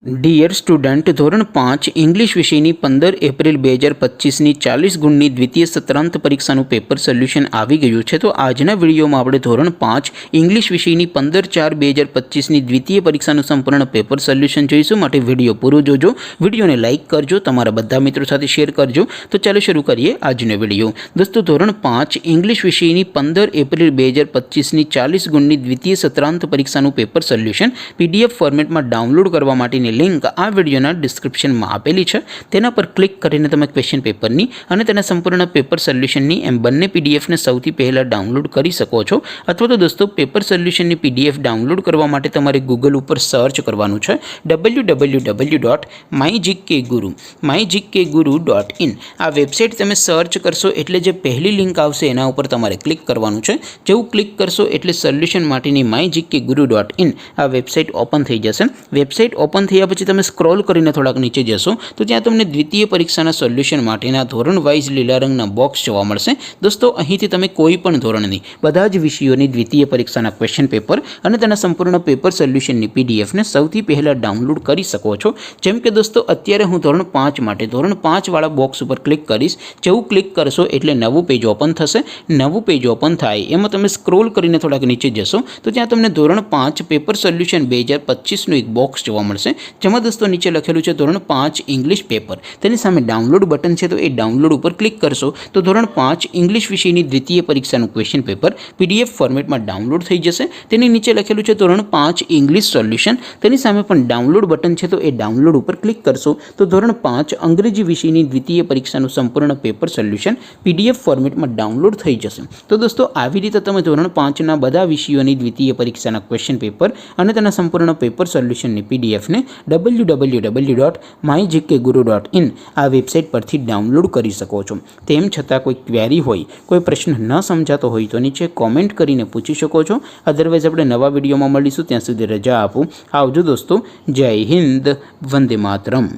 Dear student, ધોરણ 5 English વિષયની 15 April 2025ની 40 ગુણની દ્વિતીય સત્રાંત પરીક્ષાનું પેપર સોલ્યુશન આવી ગયું છે। તો આજના વિડીયોમાં આપણે ધોરણ 5 ઇંગ્લિશ વિષયની 15/4/2025ની દ્વિતીય પરીક્ષાનું સંપૂર્ણ પેપર સોલ્યુશન જોઈશું। માટે વિડીયો પૂરો જોજો, વિડીયોને લાઇક કરજો, તમારા બધા મિત્રો સાથે શેર કરજો। તો ચાલો શરૂ કરીએ આજનો વિડીયો। દોસ્તો, ધોરણ 5 ઇંગ્લિશ વિષયની 15 એપ્રિલ 2025ની 40 ગુણની દ્વિતીય સત્રાંત પરીક્ષાનું પેપર સોલ્યુશન PDF ફોર્મેટમાં ડાઉનલોડ કરવા માટેની लिंक आ वीडियोना डिस्क्रिप्शन में आपेली है। तेना पर क्लिक करीने तमे क्वेश्चन पेपरनी अने तेना संपूर्ण पेपर सोल्यूशननी एम बंने PDF ने सौथी पहला डाउनलॉड करी सको छो। अथवा तो दोस्तों, पेपर सोल्यूशननी PDF डाउनलॉड करवा माटे तमारे गूगल पर सर्च करवानुं छे www.mygkguru.in। आ वेबसाइट तमे सर्च करशो एटले जे पहली लिंक आवशे एना उपर तमारे क्लिक करवानुं छे। जेवुं क्लिक करशो एटले सोल्यूशन माटेनी mygkguru.in आ वेबसाइट ओपन थई जशे। वेबसाइट ओपन थया पछी तमे स्क्रॉल करीने थोड़ाक नीचे जशो तो त्यां तमने द्वितीय परीक्षाना सोल्यूशन माटेना धोरण वाइज लीला रंगना बॉक्स जोवा मळशे। दोस्तों, અહીંથી તમે કોઈ પણ ધોરણની બધા જ વિષયોની દ્વિતીય પરીક્ષાના ક્વેશ્ચન પેપર અને તેના સંપૂર્ણ પેપર સોલ્યુશનની PDF ને સૌથી પહેલા ડાઉનલોડ કરી શકો છો। જેમ કે દોસ્તો, અત્યારે હું ધોરણ 5 માટે ધોરણ 5 વાળા બોક્સ ઉપર ક્લિક કરીશ। જેવું ક્લિક કરશો એટલે નવું પેજ ઓપન થશે। નવું પેજ ઓપન થાય એમાં તમે સ્ક્રોલ કરીને થોડાક નીચે જશો તો ત્યાં તમને ધોરણ 5 પેપર સોલ્યુશન 2025 નું એક બોક્સ જોવા મળશે। જેમાં दोस्तों नीचे लखेलू है धोरण 5 इंग्लिश पेपर। तेनी सामे डाउनलॉड बटन है तो ये डाउनलॉड पर क्लिक करशो तो धोरण 5 इंग्लिश विषयनी द्वितीय परीक्षाનું क्वेश्चन पेपर PDF फॉर्मेट में डाउनलॉड थई जशे। तेनी नीचे लखेलू है धोरण 5 इंग्लिश सोल्यूशन। तेनी सामे पण डाउनलॉड बटन है तो ये डाउनलॉड पर क्लिक करशो तो धोरण 5 अंग्रेजी विषयनी द्वितीय परीक्षाનું संपूर्ण पेपर सोल्यूशन PDF फॉर्मेट में डाउनलॉड थई जशे। तो दोस्तों, આવી રીતે તમે ધોરણ 5 ના બધા વિષયોની દ્વિતીય પરીક્ષાના ક્વેશ્ચન પેપર અને તેના સંપૂર્ણ પેપર સોલ્યુશનની PDF ને www.mygkguru.in आ वेबसाइट पर डाउनलॉड करी सको छो। तेम छतां कोई क्वेरी होय, कोई प्रश्न न समझातो होय तो नीचे कॉमेंट करीने पूछी शको छो। अदरवाइज आपणे नवा विडियोमां मळीशुं, त्यां सुधी रजा आपो। आवजो दोस्तों। जय हिंद, वंदे मातरम।